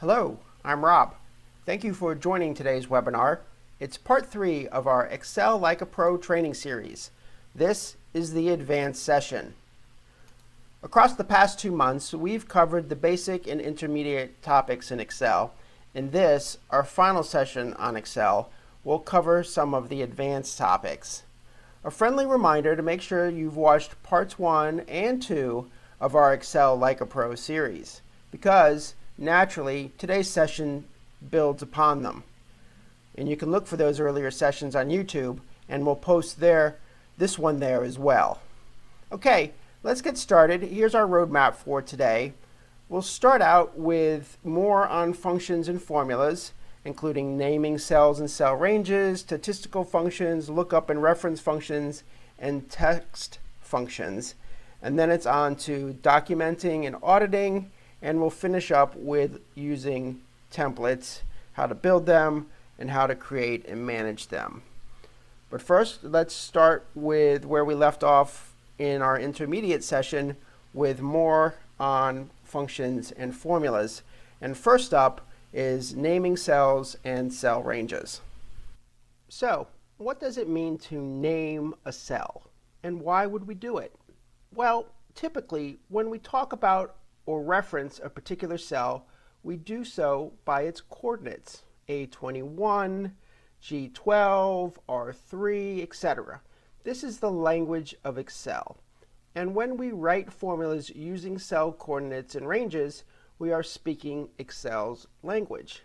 Hello, I'm Rob. Thank you for joining today's webinar. It's part 3 of our Excel Like a Pro training series. This is the advanced session. Across the past 2 months, we've covered the basic and intermediate topics in Excel. In this, our final session on Excel, we'll cover some of the advanced topics. A friendly reminder to make sure you've watched parts 1 and 2 of our Excel Like a Pro series, because naturally, today's session builds upon them. And you can look for those earlier sessions on YouTube, and we'll post this one there as well. Okay, let's get started. Here's our roadmap for today. We'll start out with more on functions and formulas, including naming cells and cell ranges, statistical functions, lookup and reference functions, and text functions. And then it's on to documenting and auditing, and we'll finish up with using templates, how to build them, and how to create and manage them. But first, let's start with where we left off in our intermediate session with more on functions and formulas. And first up is naming cells and cell ranges. So, what does it mean to name a cell? And why would we do it? Well, typically, when we talk about or reference a particular cell, we do so by its coordinates, A21, G12, R3, etc. This is the language of Excel. And when we write formulas using cell coordinates and ranges, we are speaking Excel's language.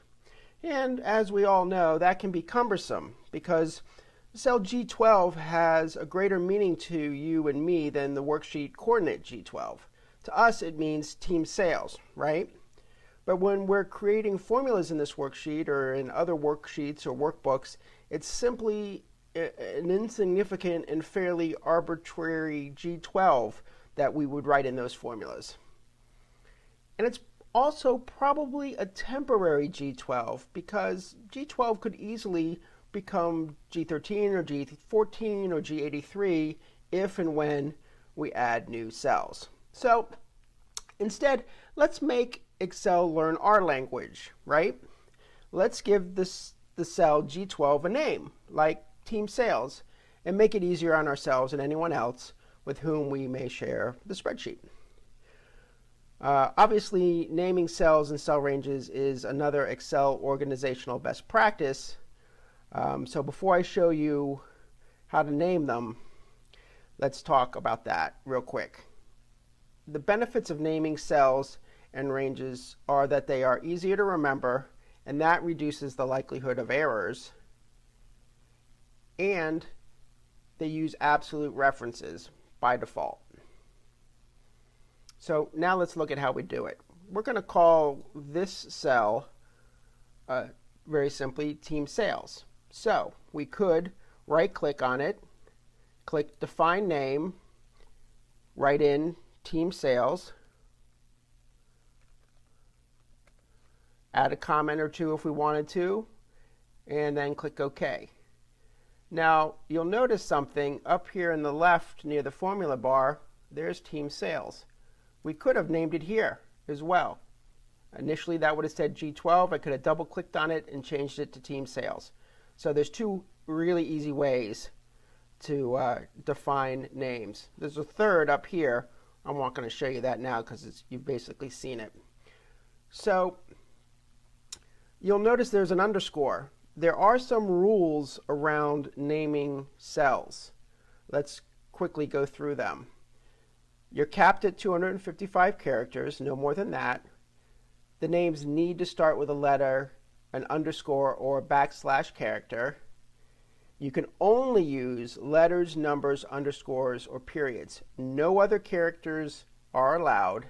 And as we all know, that can be cumbersome because cell G12 has a greater meaning to you and me than the worksheet coordinate G12. To us, it means team sales, right? But when we're creating formulas in this worksheet or in other worksheets or workbooks, it's simply an insignificant and fairly arbitrary G12 that we would write in those formulas. And it's also probably a temporary G12 because G12 could easily become G13 or G14 or G83 if and when we add new cells. So instead, let's make Excel learn our language, right? Let's give the cell G12 a name, like team sales, and make it easier on ourselves and anyone else with whom we may share the spreadsheet. Obviously, naming cells and cell ranges is another Excel organizational best practice. So before I show you how to name them, let's talk about that real quick. The benefits of naming cells and ranges are that they are easier to remember, and that reduces the likelihood of errors, and they use absolute references by default. So now let's look at how we do it. We're going to call this cell very simply team sales. So we could right-click on it, click Define Name, write in team sales, add a comment or two if we wanted to, and then click OK. Now, you'll notice something up here in the left near the formula bar. There's team sales. We could have named it here as well. Initially, that would have said G12. I could have double-clicked on it and changed it to team sales. So there's two really easy ways to define names. There's a third up here. I'm not going to show you that now because you've basically seen it. So you'll notice there's an underscore. There are some rules around naming cells. Let's quickly go through them. You're capped at 255 characters, no more than that. The names need to start with a letter, an underscore, or a backslash character. You can only use letters, numbers, underscores, or periods. No other characters are allowed.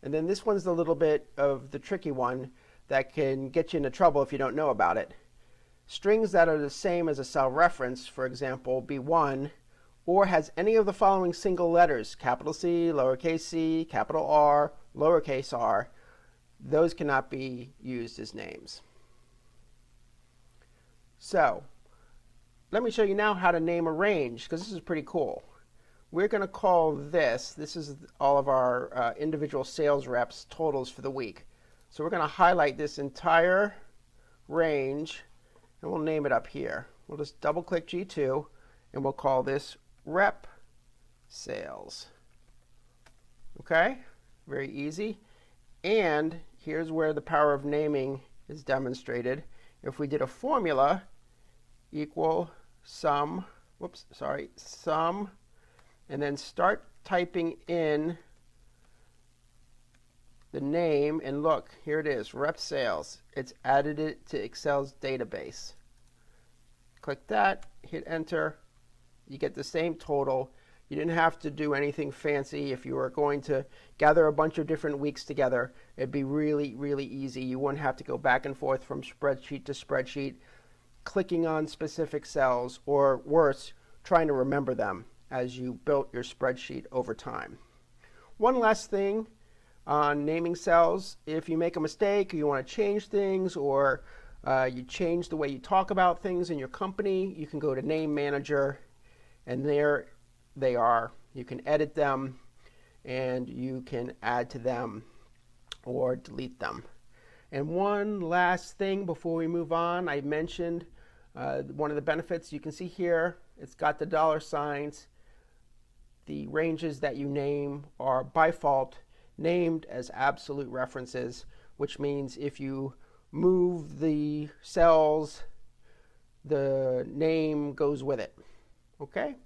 And then this one's a little bit of the tricky one that can get you into trouble if you don't know about it. Strings that are the same as a cell reference, for example, B1, or has any of the following single letters, capital C, lowercase c, capital R, lowercase r, those cannot be used as names. So let me show you now how to name a range, because this is pretty cool. We're going to call this is all of our individual sales reps totals for the week. So we're going to highlight this entire range, and we'll name it up here. We'll just double click G2, and we'll call this rep sales. Okay, very easy. And here's where the power of naming is demonstrated. If we did a formula equal sum, sum, and then start typing in the name, and look, here it is, rep sales. It's added it to Excel's database. Click that, hit enter, you get the same total. You didn't have to do anything fancy. If you were going to gather a bunch of different weeks together, it'd be really, really easy. You wouldn't have to go back and forth from spreadsheet to spreadsheet, clicking on specific cells, or worse, trying to remember them as you built your spreadsheet over time. One last thing on naming cells: if you make a mistake, or you want to change things, or you change the way you talk about things in your company, you can go to Name Manager, and there they are. You can edit them, and you can add to them or delete them. And one last thing before we move on, I mentioned one of the benefits. You can see here, it's got the dollar signs. The ranges that you name are by default named as absolute references, which means if you move the cells, the name goes with it. Okay?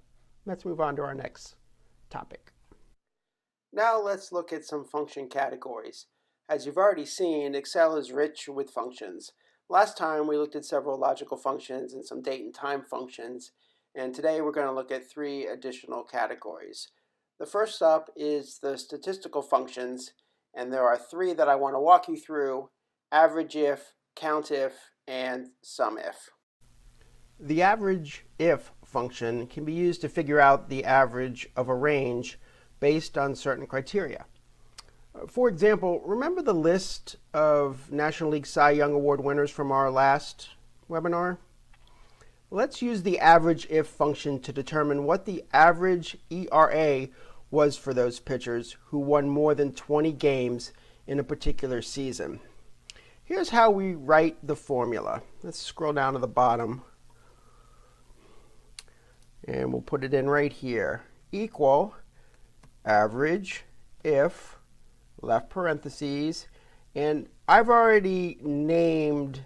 Let's move on to our next topic. Now let's look at some function categories. As you've already seen, Excel is rich with functions. Last time we looked at several logical functions and some date and time functions, and today we're going to look at 3 additional categories. The first up is the statistical functions, and there are 3 that I want to walk you through: average if, count if, and sum if. The average if function can be used to figure out the average of a range based on certain criteria. For example, remember the list of National League Cy Young Award winners from our last webinar? Let's use the average if function to determine what the average ERA was for those pitchers who won more than 20 games in a particular season. Here's how we write the formula. Let's scroll down to the bottom, and we'll put it in right here. Equal average if, left parentheses, and I've already named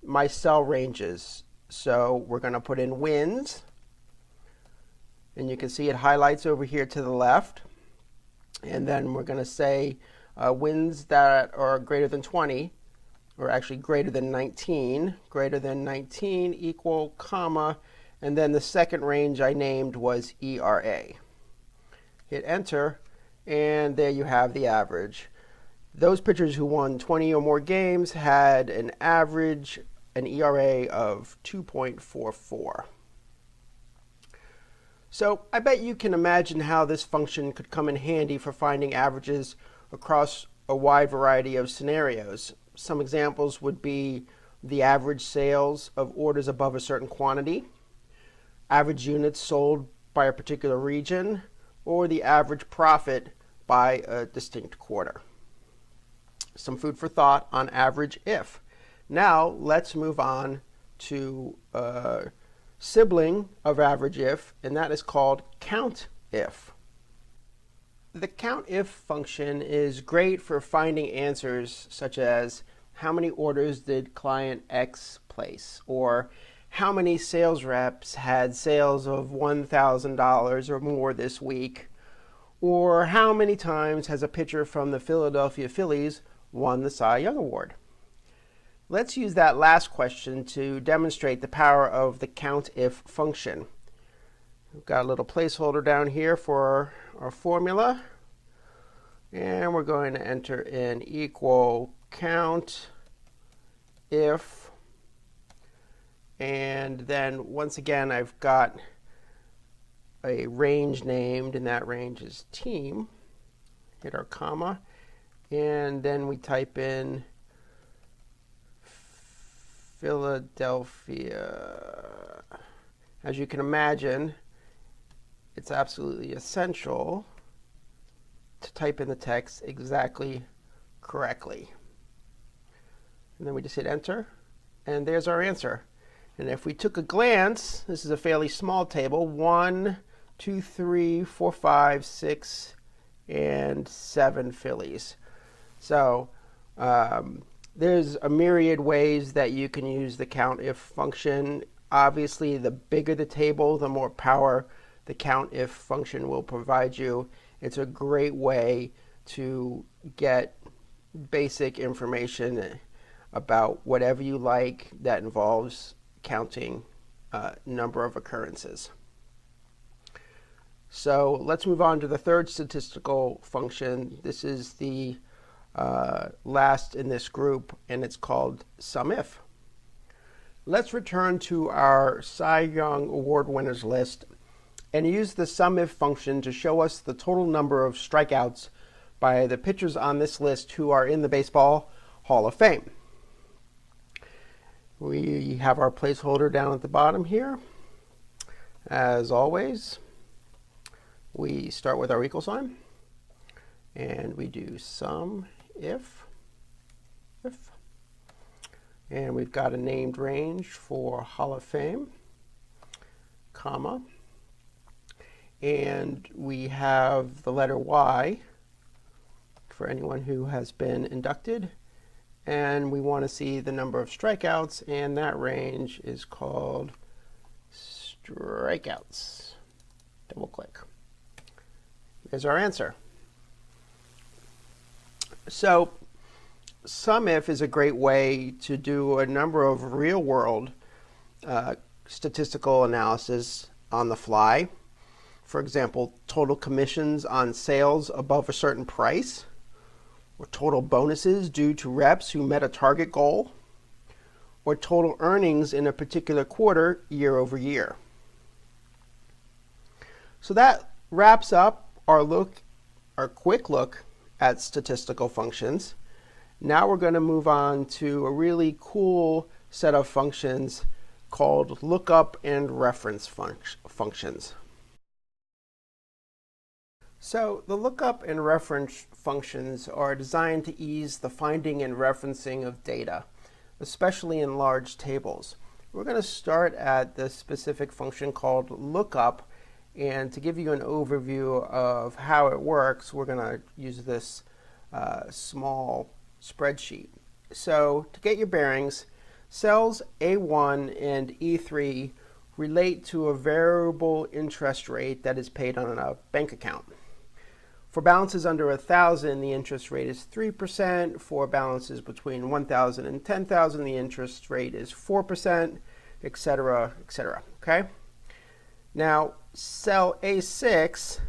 my cell ranges. So we're going to put in wins, and you can see it highlights over here to the left. And then we're going to say wins that are greater than 20, or actually greater than 19, equal, comma, and then the second range I named was ERA. Hit enter, and there you have the average. Those pitchers who won 20 or more games had an average, an ERA of 2.44. So I bet you can imagine how this function could come in handy for finding averages across a wide variety of scenarios. Some examples would be the average sales of orders above a certain quantity, average units sold by a particular region, or the average profit by a distinct quarter. Some food for thought on average if. Now let's move on to a sibling of average if, and that is called count if. The count if function is great for finding answers such as how many orders did client X place, or how many sales reps had sales of $1,000 or more this week, or how many times has a pitcher from the Philadelphia Phillies won the Cy Young Award. Let's use that last question to demonstrate the power of the count if function. We've got a little placeholder down here for our formula, and we're going to enter in equal count if, and then once again I've got a range named, and that range is team. Hit our comma, and then we type in Philadelphia. As you can imagine, it's absolutely essential to type in the text exactly correctly. And then we just hit enter, and there's our answer. And if we took a glance, this is a fairly small table, 1, 2, 3, 4, 5, 6, and 7 fillies. So there's a myriad ways that you can use the COUNTIF function. Obviously, the bigger the table, the more power the COUNTIF function will provide you. It's a great way to get basic information about whatever you like that involves counting number of occurrences. So let's move on to the third statistical function. This is the last in this group, and it's called SUMIF. Let's return to our Cy Young Award winners list and use the SUMIF function to show us the total number of strikeouts by the pitchers on this list who are in the Baseball Hall of Fame. We have our placeholder down at the bottom here. As always, we start with our equal sign, and we do SUMIF, and we've got a named range for Hall of Fame, comma, and we have the letter Y for anyone who has been inducted, and we want to see the number of strikeouts, and that range is called strikeouts. Double click. There's our answer. So SUMIF is a great way to do a number of real-world statistical analysis on the fly. For example, total commissions on sales above a certain price, or total bonuses due to reps who met a target goal, or total earnings in a particular quarter year over year. So that wraps up our quick look at statistical functions. Now we're going to move on to a really cool set of functions called lookup and reference functions. So the lookup and reference functions are designed to ease the finding and referencing of data, especially in large tables. We're going to start at the specific function called lookup, and to give you an overview of how it works, we're going to use this small spreadsheet. So to get your bearings, cells A1 and E3 relate to a variable interest rate that is paid on a bank account. For balances under 1,000, the interest rate is 3%. For balances between 1,000 and 10,000, the interest rate is 4%, etc., etc. Okay? Now, cell A6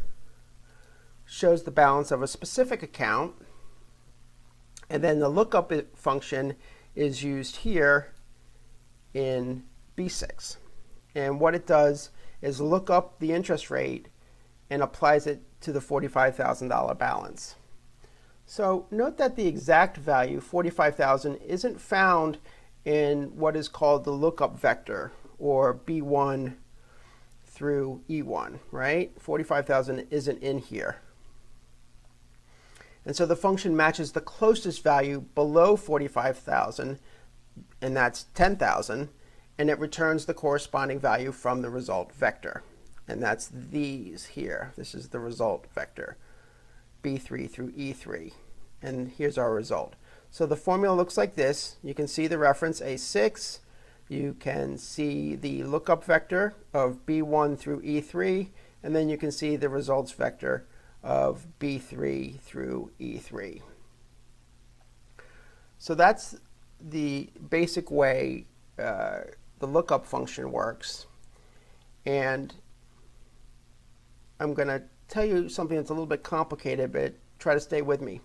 shows the balance of a specific account, and then the lookup function is used here in B6. And what it does is look up the interest rate and applies it to the $45,000 balance. So note that the exact value, $45,000, isn't found in what is called the lookup vector, or B1 through E1, right? 45,000 isn't in here. And so the function matches the closest value below 45,000, and that's 10,000, and it returns the corresponding value from the result vector. And that's these here. This is the result vector, B3 through E3. And here's our result. So the formula looks like this. You can see the reference A6. You can see the lookup vector of B1 through E3. And then you can see the results vector of B3 through E3. So that's the basic way the lookup function works. And I'm going to tell you something that's a little bit complicated, but try to stay with me.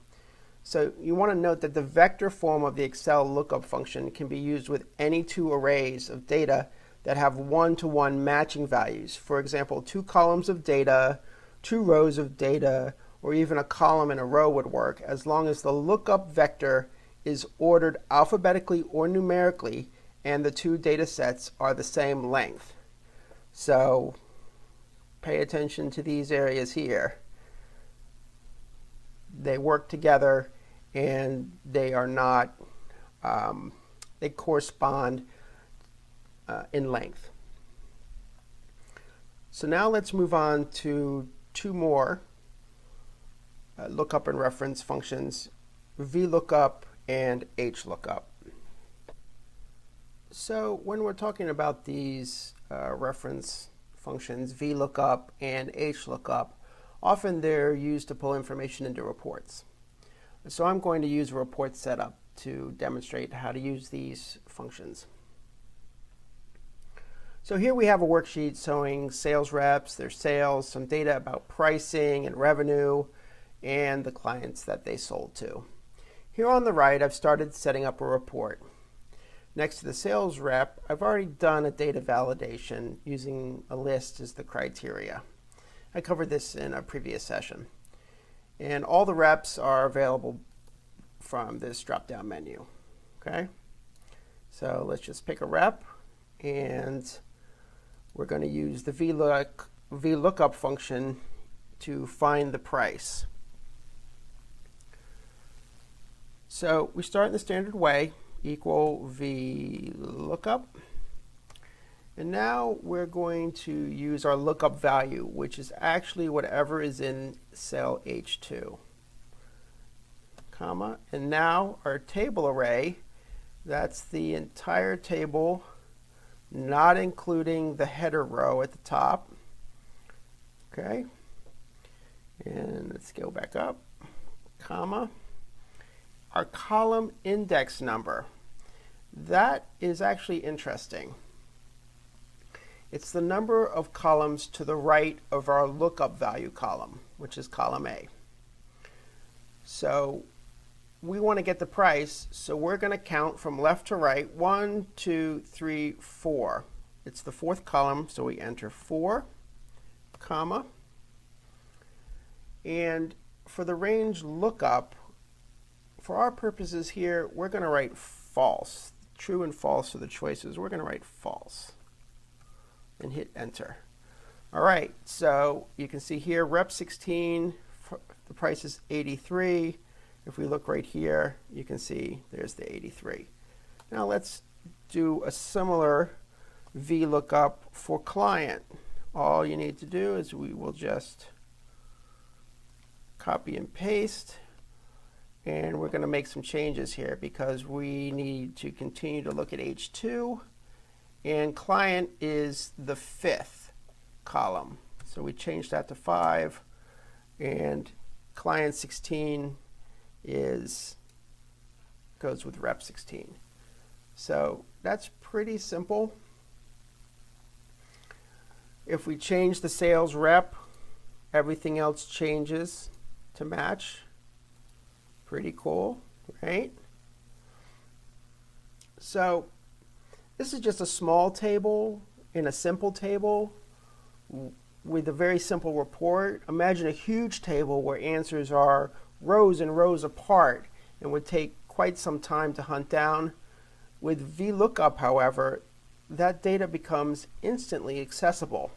So you want to note that the vector form of the Excel lookup function can be used with any two arrays of data that have one-to-one matching values. For example, 2 columns of data, 2 rows of data, or even a column and a row would work, as long as the lookup vector is ordered alphabetically or numerically and the 2 data sets are the same length. So pay attention to these areas here. They work together and they are not they correspond in length. So now let's move on to two more lookup and reference functions, VLOOKUP and HLOOKUP. So when we're talking about these reference functions, VLOOKUP and HLOOKUP, often they're used to pull information into reports. So I'm going to use a report setup to demonstrate how to use these functions. So here we have a worksheet showing sales reps, their sales, some data about pricing and revenue, and the clients that they sold to. Here on the right, I've started setting up a report. Next to the sales rep, I've already done a data validation using a list as the criteria. I covered this in a previous session. And all the reps are available from this drop-down menu. Okay? So let's just pick a rep, and we're going to use the VLOOKUP function to find the price. So we start in the standard way, equal VLOOKUP. And now we're going to use our lookup value, which is actually whatever is in cell H2, comma. And now our table array, that's the entire table, not including the header row at the top. Okay. And let's go back up, comma. Our column index number, that is actually interesting. It's the number of columns to the right of our lookup value column, which is column A. So we want to get the price, so we're going to count from left to right, 1, 2, 3, 4. It's the fourth column, so we enter 4, comma. And for the range lookup, for our purposes here, we're going to write false. True and false are the choices. We're going to write false and hit enter. All right, so you can see here, rep 16, the price is 83. If we look right here, you can see there's the 83. Now let's do a similar VLOOKUP for client. All you need to do is we will just copy and paste, and we're going to make some changes here because we need to continue to look at H2, and client is the fifth column. So we change that to 5, and client 16 goes with rep 16. So that's pretty simple. If we change the sales rep, everything else changes to match. Pretty cool, right? So this is just a small table in a simple table with a very simple report. Imagine a huge table where answers are rows and rows apart and would take quite some time to hunt down. With VLOOKUP, however, that data becomes instantly accessible.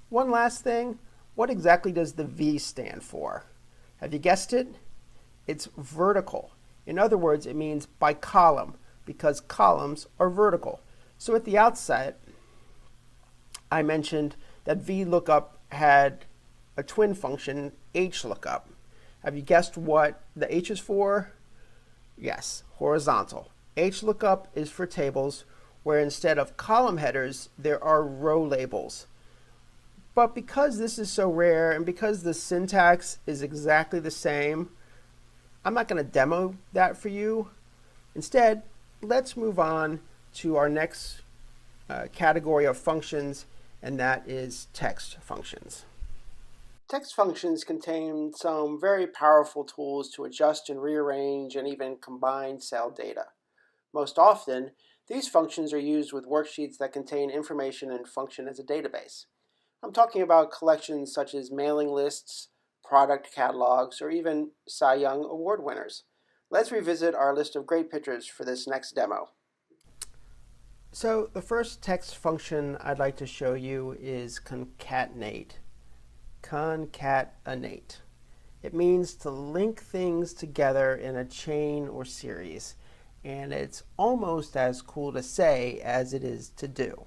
One last thing, what exactly does the V stand for? Have you guessed it? It's vertical. In other words, it means by column, because columns are vertical. So at the outset, I mentioned that VLOOKUP had a twin function, HLOOKUP. Have you guessed what the H is for? Yes, horizontal. HLOOKUP is for tables where instead of column headers, there are row labels. But because this is so rare and because the syntax is exactly the same, I'm not going to demo that for you. Instead, let's move on to our next category of functions, and that is text functions. Text functions contain some very powerful tools to adjust and rearrange and even combine cell data. Most often, these functions are used with worksheets that contain information and function as a database. I'm talking about collections such as mailing lists, product catalogs, or even Cy Young Award winners. Let's revisit our list of great pictures for this next demo. So the first text function I'd like to show you is concatenate. Concatenate. It means to link things together in a chain or series. and it's almost as cool to say as it is to do.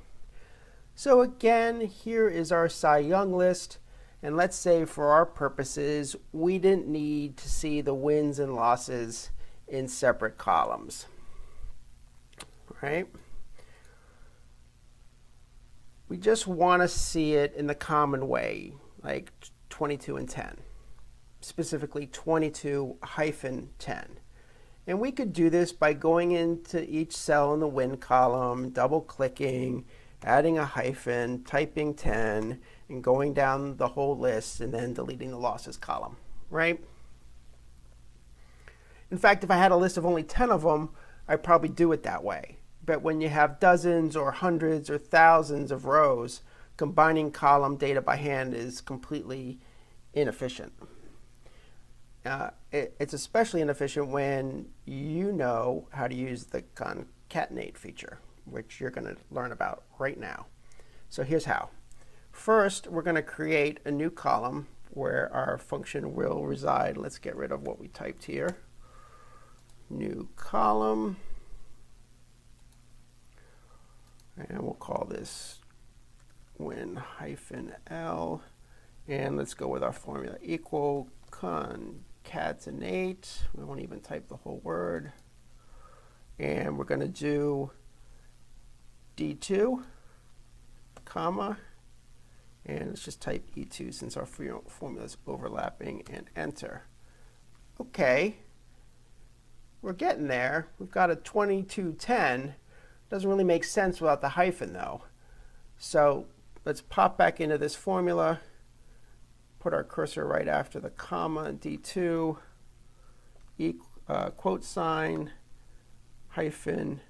So again, here is our Cy Young list, and let's say for our purposes, we didn't need to see the wins and losses in separate columns, right? We just want to see it in the common way, like 22 and 10, specifically 22-10. And we could do this by going into each cell in the win column, double-clicking, adding a hyphen, typing 10, and going down the whole list, and then deleting the losses column, right? In fact, if I had a list of only 10 of them, I'd probably do it that way. But when you have dozens or hundreds or thousands of rows, combining column data by hand is completely inefficient. It's especially inefficient when you know how to use the concatenate feature, which you're going to learn about right now. So here's how. First, we're going to create a new column where our function will reside. Let's get rid of what we typed here. New column. And we'll call this win-L. And let's go with our formula equal concatenate. We won't even type the whole word. And we're going to do D2, comma, and let's just type E2 since our formula is overlapping, and enter. Okay, we're getting there. We've got a 2210. Doesn't really make sense without the hyphen though. So let's pop back into this formula, put our cursor right after the comma, D2, quote sign, hyphen,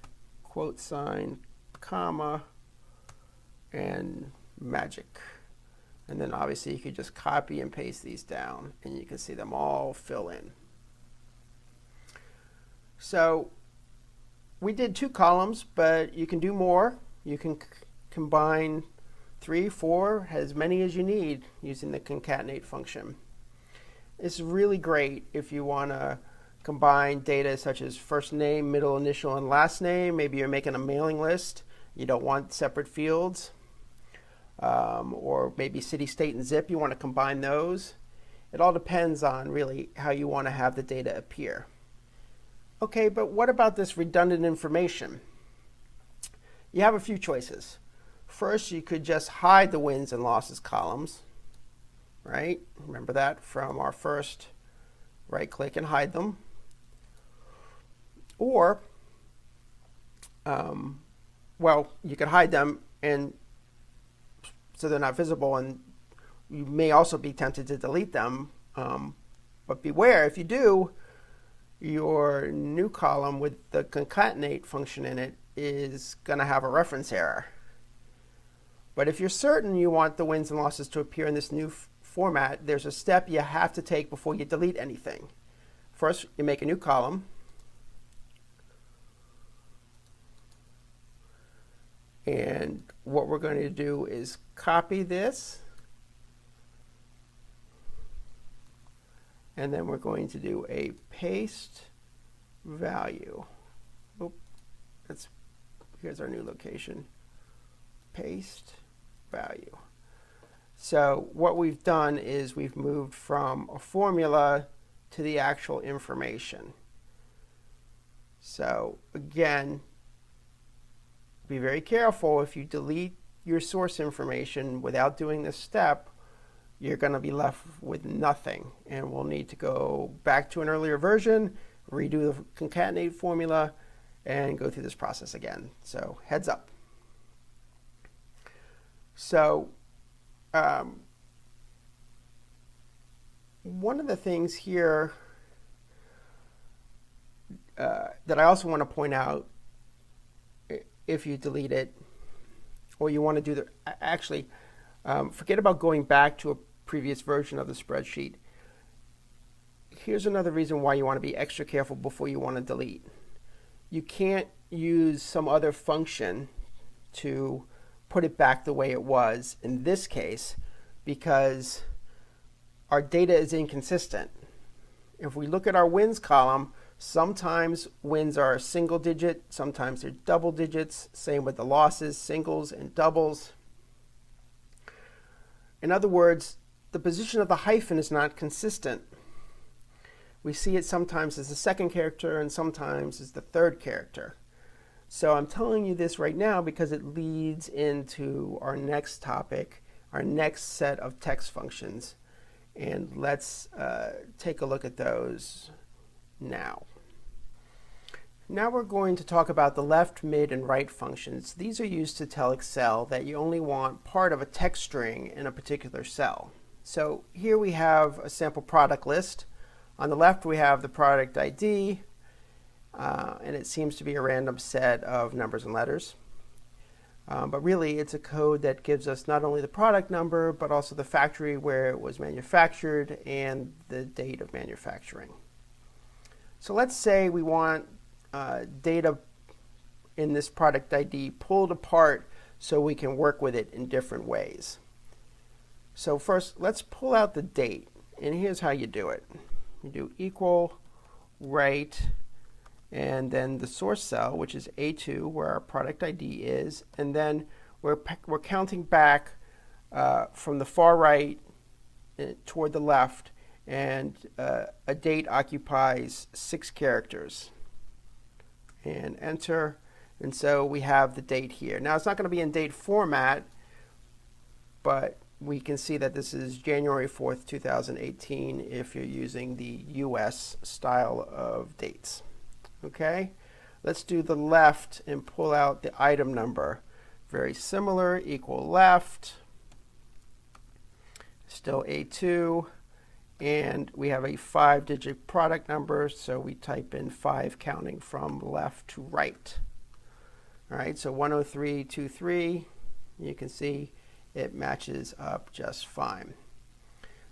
quote sign, comma, and magic. And then obviously you could just copy and paste these down and you can see them all fill in. So we did 2 columns, but you can do more. You can combine 3, 4, as many as you need using the concatenate function. It's really great if you want to combine data such as first name, middle initial, and last name. Maybe you're making a mailing list. You don't want separate fields. Or maybe city, state, and zip. You want to combine those. It all depends on really how you want to have the data appear. Okay, but what about this redundant information? You have a few choices. First, you could just hide the wins and losses columns, right? Remember that from our first right-click and hide them. Or, well, you could hide them and so they're not visible, and you may also be tempted to delete them. But beware, if you do, your new column with the concatenate function in it is going to have a reference error. But if you're certain you want the wins and losses to appear in this new format, there's a step you have to take before you delete anything. First, you make a new column. And what we're going to do is copy this. And then we're going to do a paste value. Oop, here's our new location. Paste value. So what we've done is we've moved from a formula to the actual information. So again, be very careful. If you delete your source information without doing this step, you're going to be left with nothing. And we'll need to go back to an earlier version, redo the concatenate formula, and go through this process again. So heads up. So one of the things here that I also want to point out, if you delete it, or you want to do the, actually, forget about going back to a previous version of the spreadsheet. Here's another reason why you want to be extra careful before you want to delete. You can't use some other function to put it back the way it was in this case because our data is inconsistent. If we look at our wins column, Sometimes wins are single digit, sometimes they're double digits. Same with the losses, singles and doubles. In other words, the position of the hyphen is not consistent. We see it sometimes as the second character and sometimes as the third character. So I'm telling you this right now because it leads into our next topic, our next set of text functions. And let's take a look at those now. Now we're going to talk about the left, mid, and right functions. These are used to tell Excel that you only want part of a text string in a particular cell. So here we have a sample product list. On the left we have the product ID, and it seems to be a random set of numbers and letters. But really it's a code that gives us not only the product number, but also the factory where it was manufactured and the date of manufacturing. So let's say we want data in this product ID pulled apart so we can work with it in different ways. So first, let's pull out the date, and here's how you do it. You do equal, right, and then the source cell, which is A2, where our product ID is, and then we're counting back from the far right toward the left, and a date occupies 6 characters. And enter, and so we have the date here. Now it's not going to be in date format, but we can see that this is January 4th, 2018 if you're using the US style of dates. Okay, let's do the left and pull out the item number. Very similar, equal left, still A2, and we have a 5-digit product number, so we type in 5 counting from left to right. All right, so 10323, you can see it matches up just fine.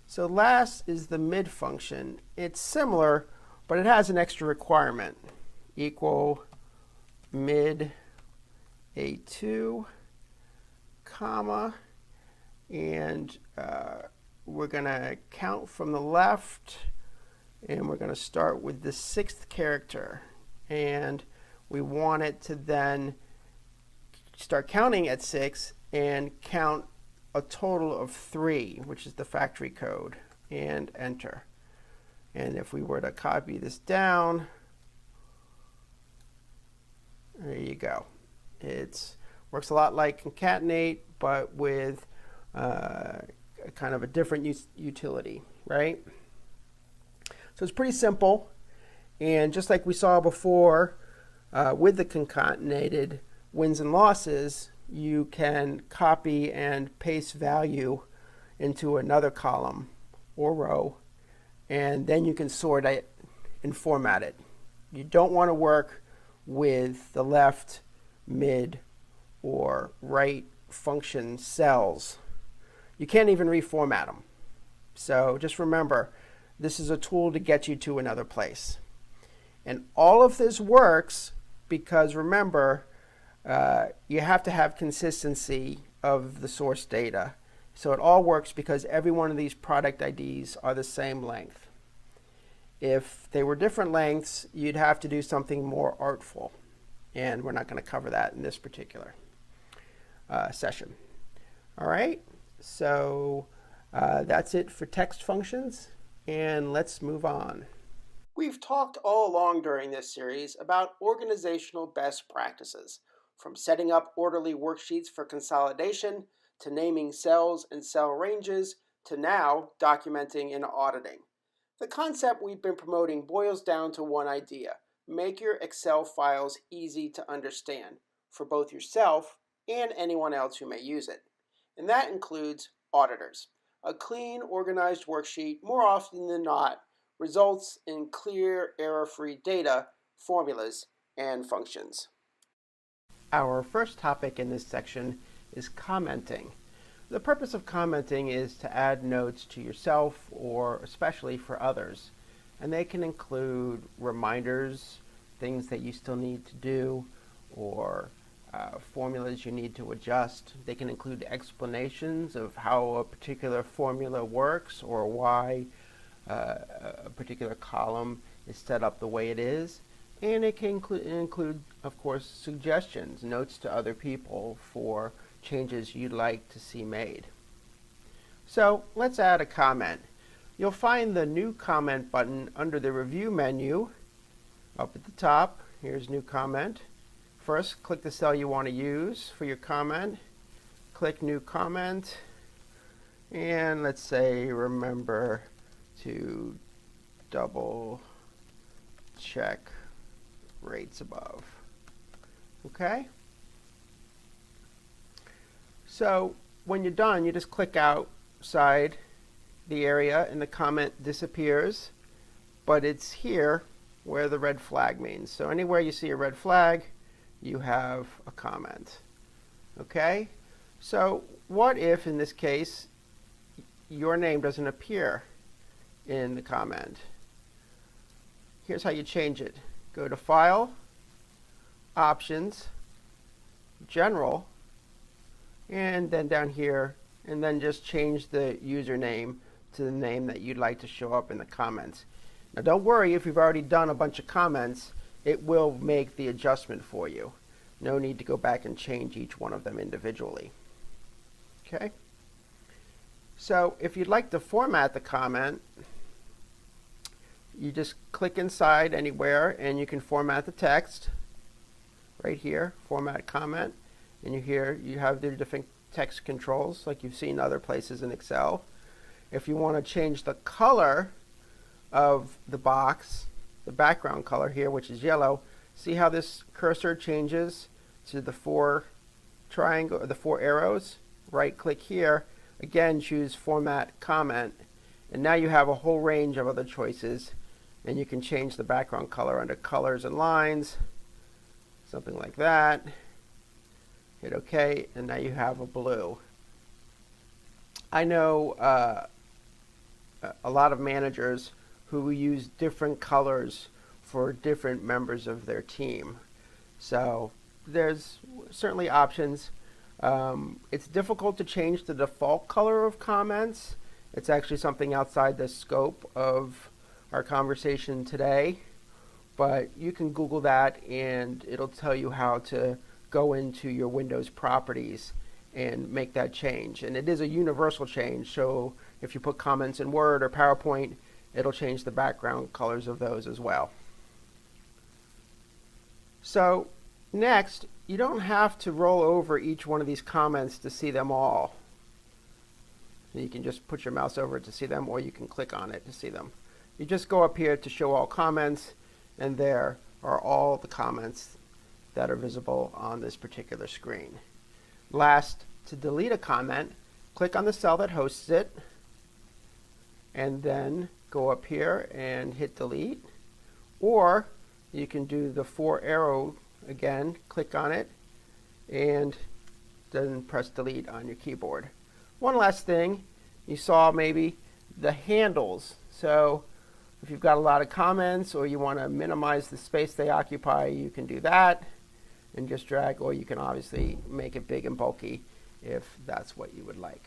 So last is the mid function. It's similar, but it has an extra requirement. Equal mid A2, comma, and we're going to count from the left, and we're going to start with the 6th character. And we want it to then start counting at 6 and count a total of 3, which is the factory code, and enter. And if we were to copy this down, there you go. It works a lot like concatenate, but with kind of a different utility, right? So it's pretty simple, and just like we saw before with the concatenated wins and losses, you can copy and paste value into another column or row, and then you can sort it and format it. You don't want to work with the left, mid, or right function cells. You can't even reformat them. So just remember, this is a tool to get you to another place. And all of this works because, remember, you have to have consistency of the source data. So it all works because every one of these product IDs are the same length. If they were different lengths, you'd have to do something more artful. And we're not going to cover that in this particular session. All right, so that's it for text functions, and let's move on. We've talked all along during this series about organizational best practices, from setting up orderly worksheets for consolidation, to naming cells and cell ranges, to now documenting and auditing. The concept we've been promoting boils down to one idea: make your Excel files easy to understand for both yourself and anyone else who may use it. And that includes auditors. A clean, organized worksheet, more often than not, results in clear, error-free data, formulas, and functions. Our first topic in this section is commenting. The purpose of commenting is to add notes to yourself or especially for others. And they can include reminders, things that you still need to do, or formulas you need to adjust. They can include explanations of how a particular formula works or why a particular column is set up the way it is. And it can include, of course, suggestions, notes to other people for changes you'd like to see made. So let's add a comment. You'll find the New Comment button under the Review menu up at the top. Here's New Comment. First, click the cell you want to use for your comment. Click New Comment. And let's say, remember to double check rates above. Okay? So when you're done, you just click outside the area and the comment disappears, but it's here where the red flag means. So anywhere you see a red flag, you have a comment. Okay? So what if, in this case, your name doesn't appear in the comment? Here's how you change it. Go to File, Options, General, and then down here, and then just change the username to the name that you'd like to show up in the comments. Now don't worry if you've already done a bunch of comments, it will make the adjustment for you. No need to go back and change each one of them individually. Okay? So if you'd like to format the comment, you just click inside anywhere and you can format the text. Right here, Format Comment. And you have the different text controls like you've seen other places in Excel. If you want to change the color of the box, the background color here, which is yellow, see how this cursor changes to the four arrows? Right click here, again choose Format Comment, and now you have a whole range of other choices, and you can change the background color under Colors and Lines, something like that. Hit OK, and now you have a blue. I know a lot of managers who use different colors for different members of their team. So there's certainly options. It's difficult to change the default color of comments. It's actually something outside the scope of our conversation today. But you can Google that and it'll tell you how to go into your Windows properties and make that change. And it is a universal change, so if you put comments in Word or PowerPoint, it'll change the background colors of those as well. So next, you don't have to roll over each one of these comments to see them all. You can just put your mouse over it to see them, or you can click on it to see them. You just go up here to Show All Comments, and there are all the comments that are visible on this particular screen. Last, to delete a comment, click on the cell that hosts it, and then go up here and hit delete. Or you can do the 4 arrow again, click on it, and then press delete on your keyboard. One last thing, you saw maybe the handles. So if you've got a lot of comments or you want to minimize the space they occupy, you can do that and just drag, or you can obviously make it big and bulky if that's what you would like.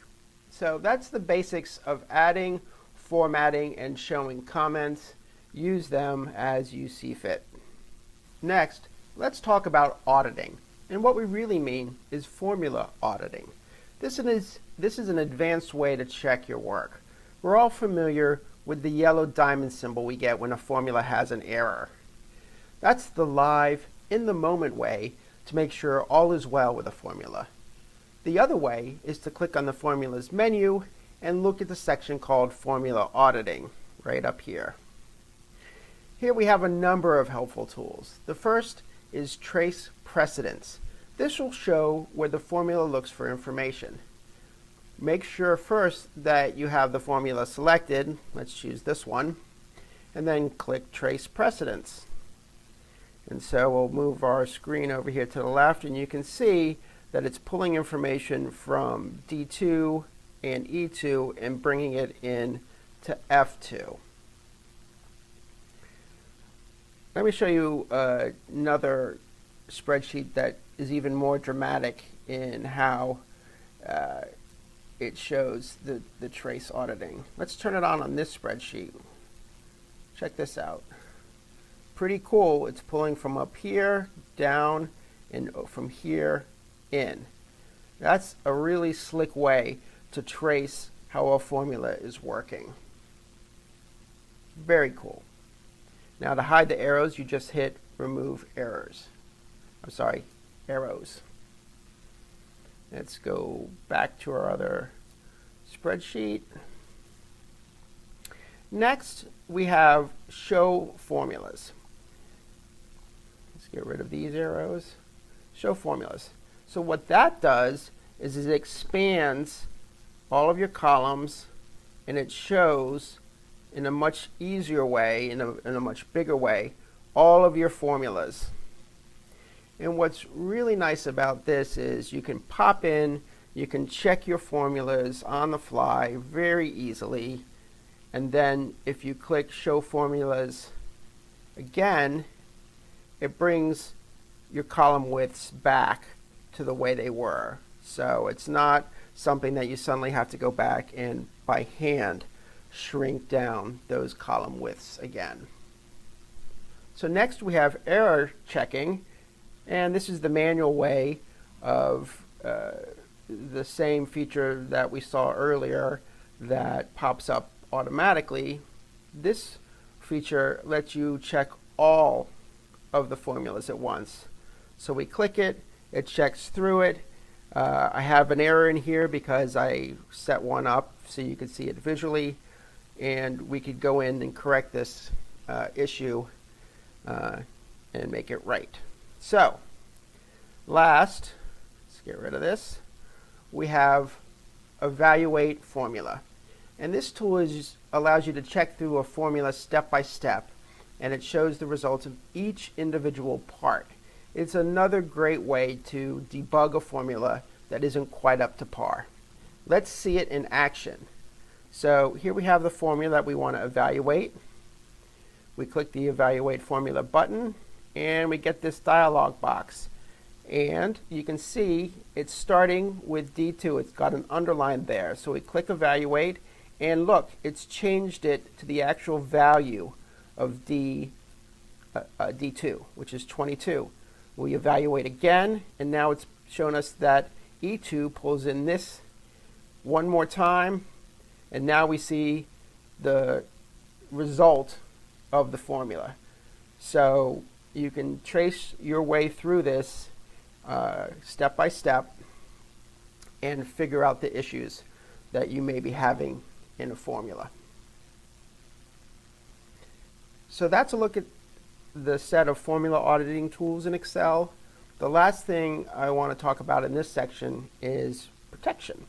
So that's the basics of adding, formatting, and showing comments. Use them as you see fit. Next, let's talk about auditing. And what we really mean is formula auditing. This is an advanced way to check your work. We're all familiar with the yellow diamond symbol we get when a formula has an error. That's the live, in-the-moment way to make sure all is well with a formula. The other way is to click on the Formulas menu and look at the section called Formula Auditing, right up here. Here we have a number of helpful tools. The first is Trace Precedence. This will show where the formula looks for information. Make sure first that you have the formula selected. Let's choose this one. And then click Trace Precedence. And so we'll move our screen over here to the left, and you can see that it's pulling information from D2 and E2 and bringing it in to F2. Let me show you another spreadsheet that is even more dramatic in how it shows the trace auditing. Let's turn it on this spreadsheet. Check this out. Pretty cool. It's pulling from up here, down, and from here, in. That's a really slick way to trace how a formula is working. Very cool. Now to hide the arrows, you just hit remove errors. I'm sorry, arrows. Let's go back to our other spreadsheet. Next, we have show formulas. Let's get rid of these arrows. Show formulas. So what that does is it expands all of your columns, and it shows in a much easier way, in a much bigger way, all of your formulas. And what's really nice about this is you can pop in, you can check your formulas on the fly very easily, and then if you click show formulas again, it brings your column widths back to the way they were. So it's not something that you suddenly have to go back and by hand shrink down those column widths again. So next we have error checking, and this is the manual way of the same feature that we saw earlier that pops up automatically. This feature lets you check all of the formulas at once. So we click it, it checks through it. I have an error in here because I set one up so you can see it visually, and we could go in and correct this issue and make it right. So last, let's get rid of this, we have evaluate formula. And this tool allows you to check through a formula step by step, and it shows the results of each individual part. It's another great way to debug a formula that isn't quite up to par. Let's see it in action. So here we have the formula that we want to evaluate. We click the evaluate formula button, and we get this dialog box. And you can see it's starting with D2. It's got an underline there. So we click evaluate, and look, it's changed it to the actual value of D2, which is 22. We evaluate again, and now it's shown us that E2 pulls in this one more time, and now we see the result of the formula. So you can trace your way through this step by step and figure out the issues that you may be having in a formula. So that's a look at the set of formula auditing tools in Excel. The last thing I want to talk about in this section is protection.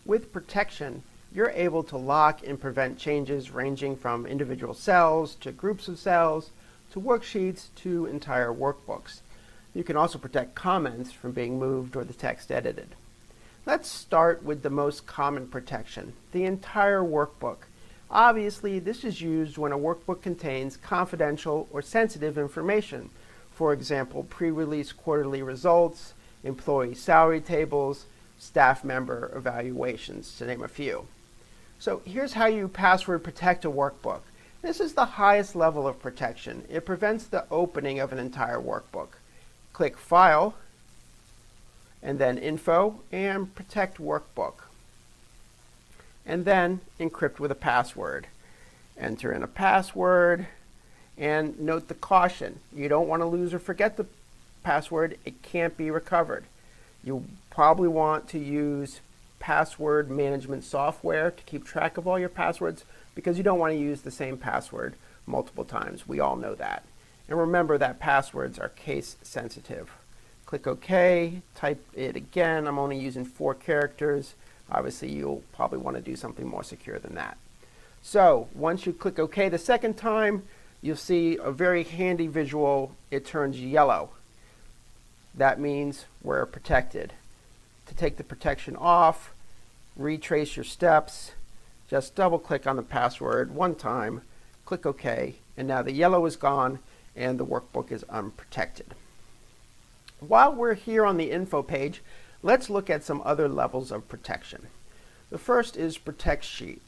With protection, you're able to lock and prevent changes ranging from individual cells to groups of cells to worksheets to entire workbooks. You can also protect comments from being moved or the text edited. Let's start with the most common protection, the entire workbook. Obviously, this is used when a workbook contains confidential or sensitive information. For example, pre-release quarterly results, employee salary tables, staff member evaluations, to name a few. So here's how you password protect a workbook. This is the highest level of protection. It prevents the opening of an entire workbook. Click File, and then Info, and Protect Workbook. And then encrypt with a password. Enter in a password, and note the caution. You don't want to lose or forget the password. It can't be recovered. You'll probably want to use password management software to keep track of all your passwords, because you don't want to use the same password multiple times. We all know that. And remember that passwords are case sensitive. Click OK, type it again. I'm only using 4 characters. Obviously, you'll probably want to do something more secure than that. So once you click OK the second time, you'll see a very handy visual. It turns yellow. That means we're protected. To take the protection off, retrace your steps, just double click on the password one time, click OK, and now the yellow is gone and the workbook is unprotected. While we're here on the info page, let's look at some other levels of protection. The first is Protect Sheet.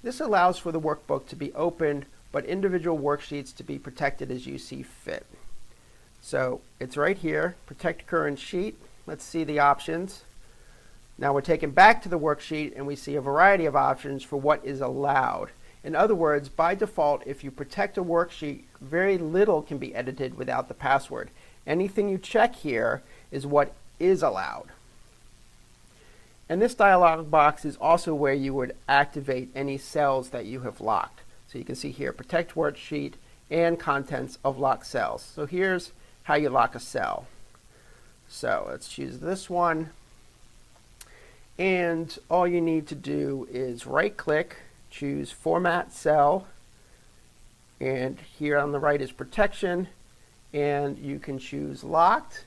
This allows for the workbook to be opened but individual worksheets to be protected as you see fit. So it's right here, protect current sheet. Let's see the options. Now we're taken back to the worksheet and we see a variety of options for what is allowed. In other words, by default, if you protect a worksheet, very little can be edited without the password. Anything you check here is what is allowed. And this dialog box is also where you would activate any cells that you have locked. So you can see here, protect worksheet and contents of locked cells. So here's how you lock a cell. So let's choose this one. And all you need to do is right-click, choose Format Cell, and here on the right is Protection, and you can choose Locked,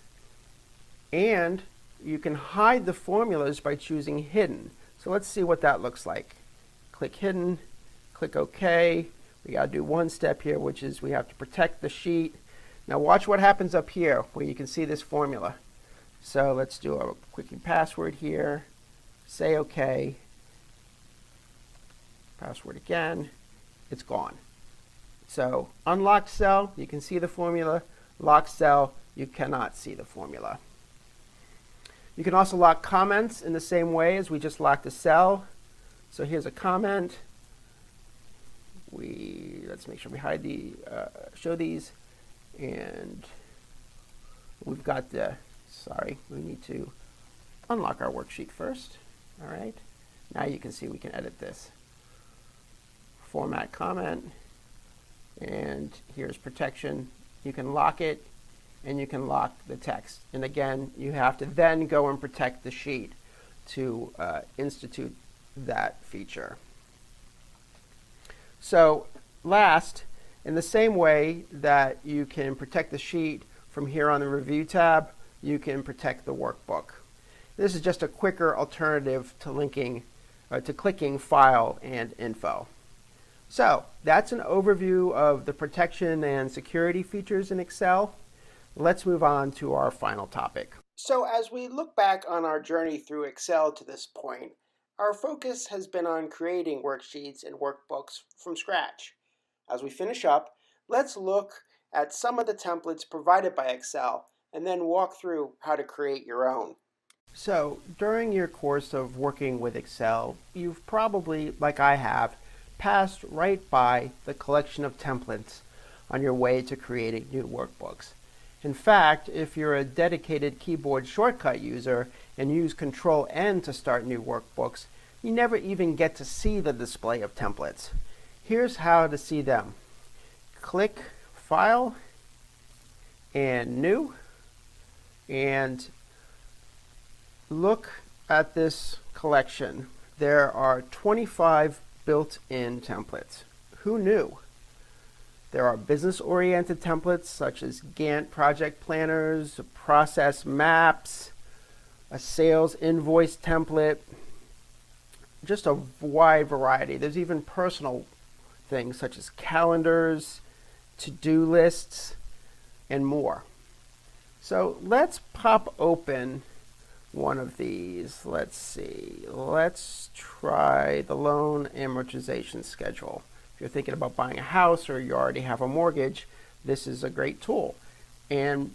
and you can hide the formulas by choosing Hidden. So let's see what that looks like. Click Hidden, click OK. We got to do one step here, which is we have to protect the sheet. Now watch what happens up here where you can see this formula. So let's do a quickie password here. Say OK. Password again. It's gone. So unlocked cell, you can see the formula. Locked cell, you cannot see the formula. You can also lock comments in the same way as we just locked a cell. So here's a comment. Let's make sure we hide show these, and we've got we need to unlock our worksheet first. All right, now you can see we can edit this. Format comment, and here's protection. You can lock it, and you can lock the text. And again, you have to then go and protect the sheet to institute that feature. So last, in the same way that you can protect the sheet from here on the Review tab, you can protect the workbook. This is just a quicker alternative to clicking File and Info. So that's an overview of the protection and security features in Excel. Let's move on to our final topic. So as we look back on our journey through Excel to this point, our focus has been on creating worksheets and workbooks from scratch. As we finish up, let's look at some of the templates provided by Excel and then walk through how to create your own. So during your course of working with Excel, you've probably, like I have, passed right by the collection of templates on your way to creating new workbooks. In fact, if you're a dedicated keyboard shortcut user and use Control-N to start new workbooks, you never even get to see the display of templates. Here's how to see them. Click File and New, and look at this collection. There are 25 built-in templates. Who knew? There are business-oriented templates such as Gantt project planners, process maps, a sales invoice template, just a wide variety. There's even personal things such as calendars, to-do lists, and more. So let's pop open one of these. Let's see. Let's try the loan amortization schedule. If you're thinking about buying a house or you already have a mortgage, this is a great tool. And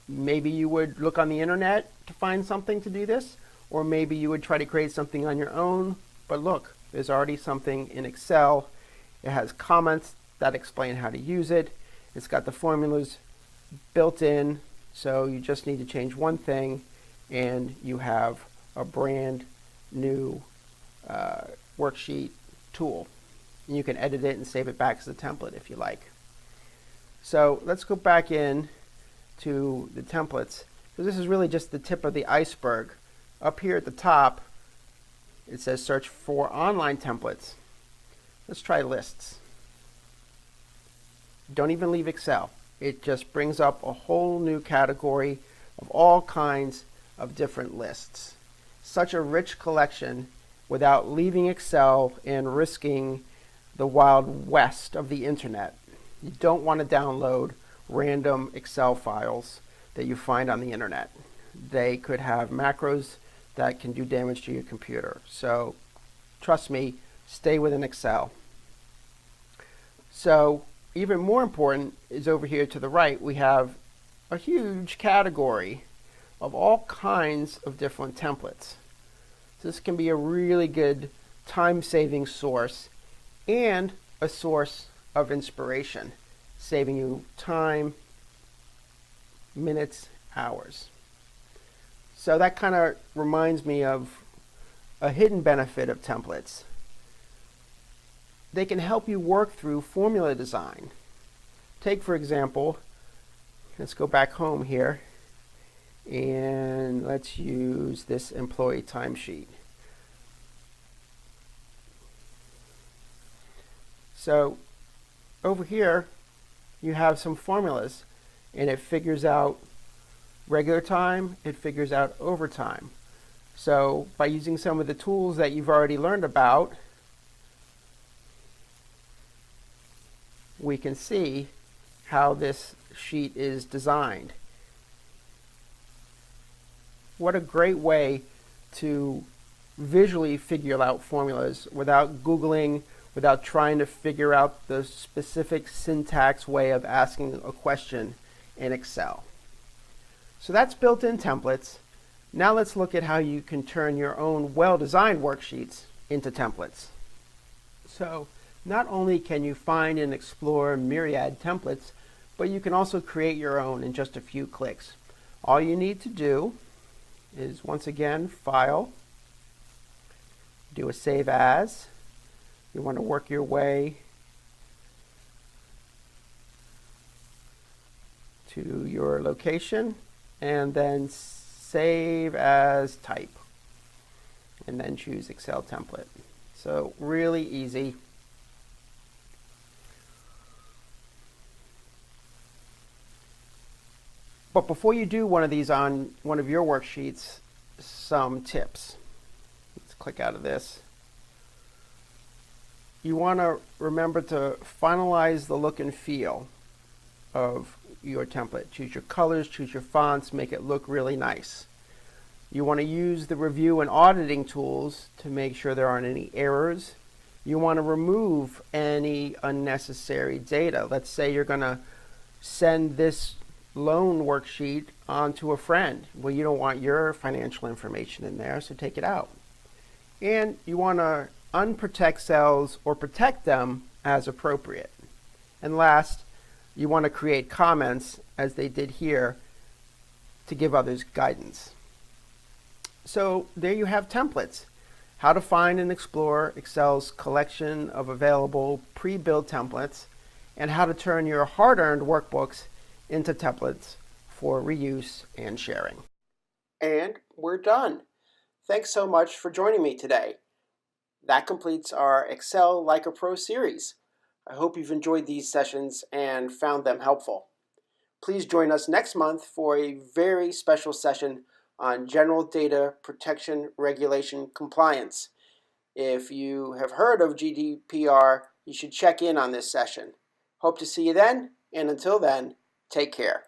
maybe you would look on the internet to find something to do this, or maybe you would try to create something on your own. But look, there's already something in Excel. It has comments that explain how to use it. It's got the formulas built in, so you just need to change one thing and you have a brand new worksheet tool. And you can edit it and save it back as a template if you like. So let's go back in to the templates. So this is really just the tip of the iceberg. Up here at the top, it says search for online templates. Let's try lists. Don't even leave Excel. It just brings up a whole new category of all kinds of different lists. Such a rich collection without leaving Excel and risking the wild west of the internet. You don't want to download random Excel files that you find on the internet. They could have macros that can do damage to your computer. So trust me, stay within Excel. So even more important is over here to the right, we have a huge category of all kinds of different templates. This can be a really good time-saving source and a source of inspiration, saving you time, minutes, hours. So that kind of reminds me of a hidden benefit of templates. They can help you work through formula design. Take, for example, let's go back home here, and let's use this employee timesheet. So over here, you have some formulas, and it figures out regular time, it figures out overtime. So by using some of the tools that you've already learned about, we can see how this sheet is designed. What a great way to visually figure out formulas without Googling, without trying to figure out the specific syntax way of asking a question in Excel. So that's built-in templates. Now let's look at how you can turn your own well-designed worksheets into templates. So not only can you find and explore myriad templates, but you can also create your own in just a few clicks. All you need to do is, once again, File, do a Save As. You want to work your way to your location, and then Save As Type, and then choose Excel template. So really easy. But before you do one of these on one of your worksheets, some tips. Let's click out of this. You want to remember to finalize the look and feel of your template. Choose your colors, choose your fonts, make it look really nice. You want to use the review and auditing tools to make sure there aren't any errors. You want to remove any unnecessary data. Let's say you're going to send this loan worksheet onto a friend. Well, you don't want your financial information in there, so take it out. And you want to unprotect cells or protect them as appropriate. And last, you want to create comments, as they did here, to give others guidance. So there you have templates. How to find and explore Excel's collection of available pre-built templates, and how to turn your hard-earned workbooks into templates for reuse and sharing. And we're done. Thanks so much for joining me today. That completes our Excel Like a Pro series. I hope you've enjoyed these sessions and found them helpful. Please join us next month for a very special session on General Data Protection Regulation Compliance. If you have heard of GDPR, you should check in on this session. Hope to see you then, and until then, take care.